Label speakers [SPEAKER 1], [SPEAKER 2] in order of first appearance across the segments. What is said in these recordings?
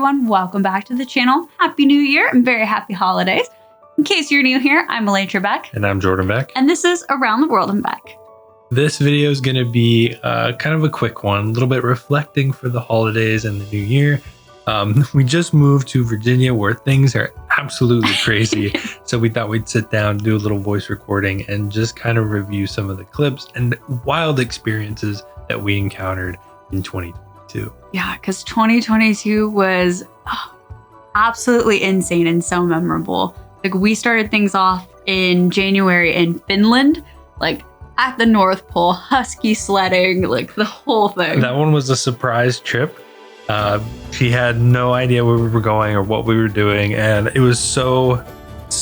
[SPEAKER 1] everyone. Welcome back to the channel. Happy New Year and very happy holidays. In case you're new here, I'm Elytra Beck.
[SPEAKER 2] And I'm Jordan Beck.
[SPEAKER 1] And this is Around the World and Beck.
[SPEAKER 2] This video is going to be kind of a quick one, a little bit reflecting for the holidays and the new year. We just moved to Virginia where things are absolutely crazy. So we thought we'd sit down, do a little voice recording, and just kind of review some of the clips and wild experiences that we encountered in 2022.
[SPEAKER 1] Yeah, because 2022 was absolutely insane and so memorable. Like, we started things off in January in Finland, like at the North Pole, husky sledding, like the whole thing.
[SPEAKER 2] That one was a surprise trip. She had no idea where we were going or what we were doing, and it was so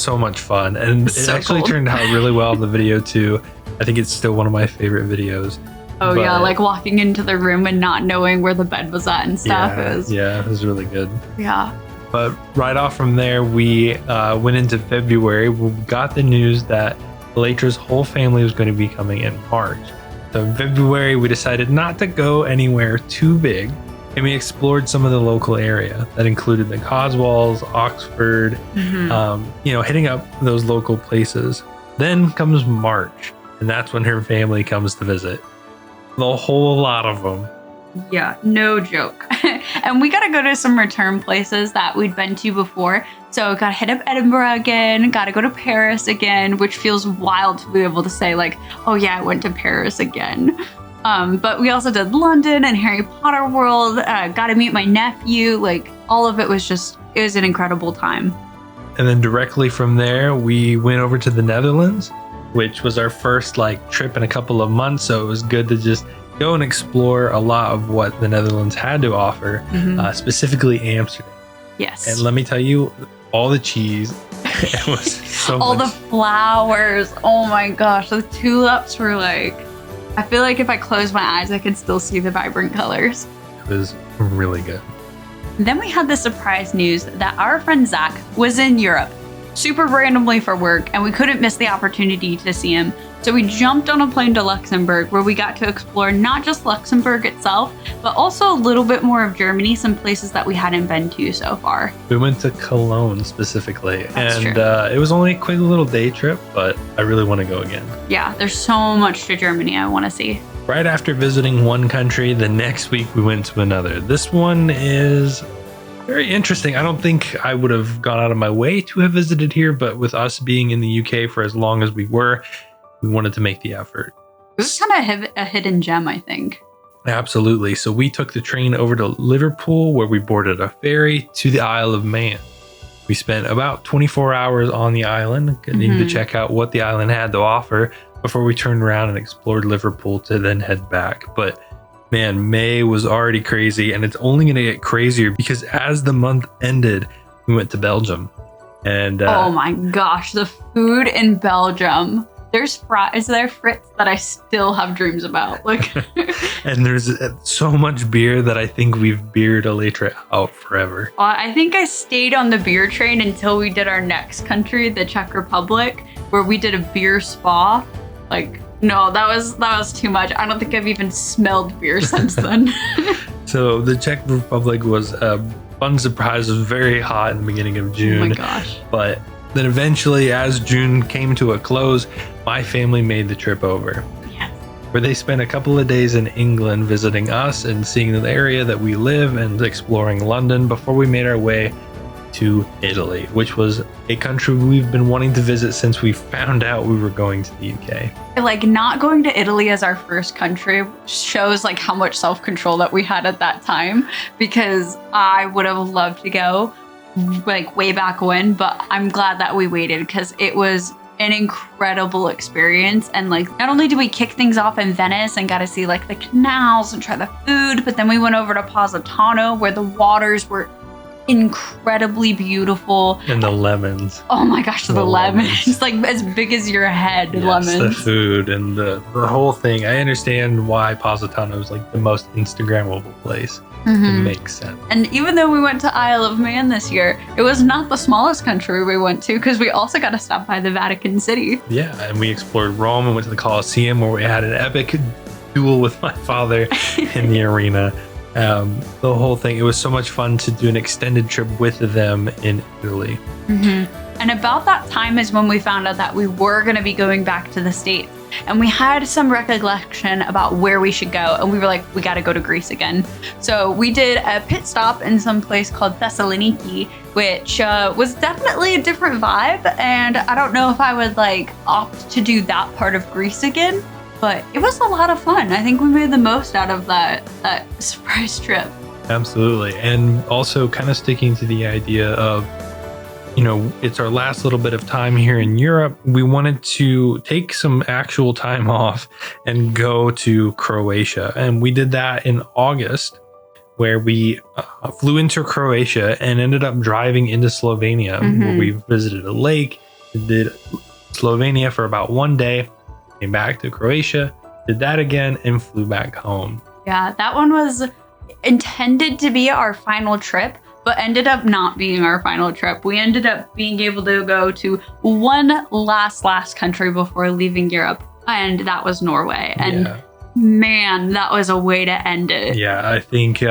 [SPEAKER 2] much fun. And it actually turned out really well in the video too. I think it's still one of my favorite videos.
[SPEAKER 1] Oh, but, yeah, like walking into the room and not knowing where the bed was at and stuff.
[SPEAKER 2] Yeah, it was really good.
[SPEAKER 1] Yeah.
[SPEAKER 2] But right off from there, we went into February. We got the news that Elytra's whole family was going to be coming in March. So in February, we decided not to go anywhere too big, and we explored some of the local area. That included the Cotswolds, Oxford, hitting up those local places. Then comes March, and that's when her family comes to visit. The whole lot of them.
[SPEAKER 1] Yeah, no joke. And we got to go to some return places that we'd been to before. So got to hit up Edinburgh again, got to go to Paris again, which feels wild to be able to say like, oh yeah, I went to Paris again. But we also did London and Harry Potter World, got to meet my nephew. Like, all of it was it was an incredible time.
[SPEAKER 2] And then directly from there, we went over to the Netherlands, which was our first trip in a couple of months. So it was good to just go and explore a lot of what the Netherlands had to offer, specifically Amsterdam.
[SPEAKER 1] Yes.
[SPEAKER 2] And let me tell you, all the cheese, it was so
[SPEAKER 1] all
[SPEAKER 2] much.
[SPEAKER 1] The flowers. Oh my gosh. The tulips were I feel like if I close my eyes, I could still see the vibrant colors.
[SPEAKER 2] It was really good.
[SPEAKER 1] Then we had the surprise news that our friend Zach was in Europe, super randomly for work, and we couldn't miss the opportunity to see him. So we jumped on a plane to Luxembourg, where we got to explore not just Luxembourg itself, but also a little bit more of Germany, some places that we hadn't been to so far.
[SPEAKER 2] We went to Cologne specifically,
[SPEAKER 1] That's true.
[SPEAKER 2] It was only a quick little day trip, but I really want to go again.
[SPEAKER 1] Yeah, there's so much to Germany I want to see.
[SPEAKER 2] Right after visiting one country, the next week we went to another. This one is very interesting. I don't think I would have gone out of my way to have visited here, but with us being in the UK for as long as we were, we wanted to make the effort.
[SPEAKER 1] It was kind of a hidden gem, I think.
[SPEAKER 2] Absolutely. So we took the train over to Liverpool, where we boarded a ferry to the Isle of Man. We spent about 24 hours on the island, getting to check out what the island had to offer before we turned around and explored Liverpool to then head back. But man, May was already crazy, and it's only going to get crazier because as the month ended, we went to Belgium. And
[SPEAKER 1] oh my gosh, the food in Belgium. There's fries there, Fritz, that I still have dreams about.
[SPEAKER 2] And there's so much beer that I think we've beered Elytra out forever.
[SPEAKER 1] I think I stayed on the beer train until we did our next country, the Czech Republic, where we did a beer spa. No, that was too much. I don't think I've even smelled beer since then.
[SPEAKER 2] So the Czech Republic was a fun surprise. It was very hot in the beginning of June.
[SPEAKER 1] Oh my gosh.
[SPEAKER 2] But then eventually, as June came to a close, my family made the trip over.
[SPEAKER 1] Yes.
[SPEAKER 2] Where they spent a couple of days in England visiting us and seeing the area that we live and exploring London before we made our way to Italy, which was a country we've been wanting to visit since we found out we were going to the UK.
[SPEAKER 1] Not going to Italy as our first country shows how much self-control that we had at that time, because I would have loved to go way back when, but I'm glad that we waited because it was an incredible experience. And not only did we kick things off in Venice and got to see the canals and try the food, but then we went over to Positano, where the waters were incredibly beautiful.
[SPEAKER 2] And the lemons.
[SPEAKER 1] Oh my gosh, the lemons. As big as your head. Yes, lemons.
[SPEAKER 2] The food and the whole thing. I understand why Positano is the most Instagrammable place. It makes sense.
[SPEAKER 1] And even though we went to Isle of Man this year, it was not the smallest country we went to, because we also got to stop by the Vatican City.
[SPEAKER 2] Yeah, and we explored Rome and went to the Colosseum, where we had an epic duel with my father in the arena. The whole thing. It was so much fun to do an extended trip with them in Italy.
[SPEAKER 1] And about that time is when we found out that we were going to be going back to the States. And we had some recollection about where we should go. And we were like, we got to go to Greece again. So we did a pit stop in some place called Thessaloniki, which was definitely a different vibe. And I don't know if I would like opt to do that part of Greece again. But it was a lot of fun. I think we made the most out of that surprise trip.
[SPEAKER 2] Absolutely. And also kind of sticking to the idea of, it's our last little bit of time here in Europe. We wanted to take some actual time off and go to Croatia. And we did that in August, where we flew into Croatia and ended up driving into Slovenia, where we visited a lake, did Slovenia for about 1 day, came back to Croatia, did that again, and flew back home.
[SPEAKER 1] Yeah, that one was intended to be our final trip, but ended up not being our final trip. We ended up being able to go to one last country before leaving Europe, and that was Norway. And man, that was a way to end it.
[SPEAKER 2] Yeah, I think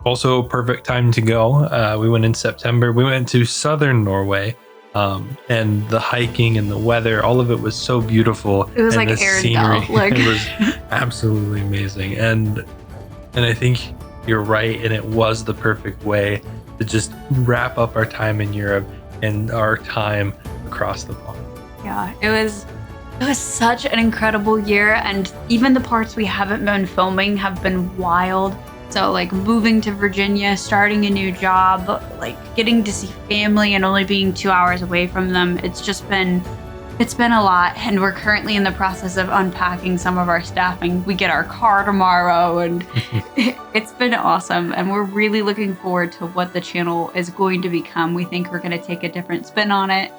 [SPEAKER 2] also a perfect time to go. We went in September. We went to southern Norway. And the hiking and the weather, all of it was so beautiful.
[SPEAKER 1] It was
[SPEAKER 2] and
[SPEAKER 1] like
[SPEAKER 2] the scenery,
[SPEAKER 1] like...
[SPEAKER 2] it was absolutely amazing. And I think you're right, and it was the perfect way to just wrap up our time in Europe and our time across the pond.
[SPEAKER 1] Yeah, it was such an incredible year, and even the parts we haven't been filming have been wild. So like moving to Virginia, starting a new job, like getting to see family and only being 2 hours away from them. It's been a lot. And we're currently in the process of unpacking some of our staffing. We get our car tomorrow, and it's been awesome. And we're really looking forward to what the channel is going to become. We think we're going to take a different spin on it.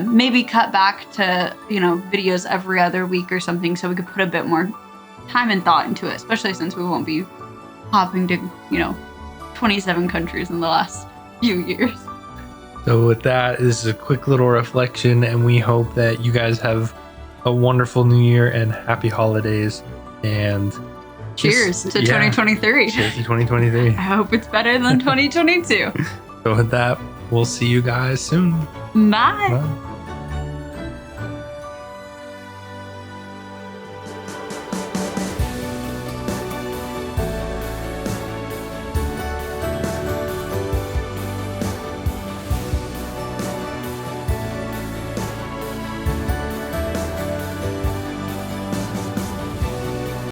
[SPEAKER 1] Maybe cut back to, videos every other week or something, so we could put a bit more time and thought into it, especially since we won't be hopping to 27 countries in the last few years.
[SPEAKER 2] So with that, this is a quick little reflection, and we hope that you guys have a wonderful new year and happy holidays, and
[SPEAKER 1] cheers to 2023.
[SPEAKER 2] Cheers to 2023.
[SPEAKER 1] I hope it's better than 2022.
[SPEAKER 2] So with that, we'll see you guys soon.
[SPEAKER 1] Bye.
[SPEAKER 2] Bye.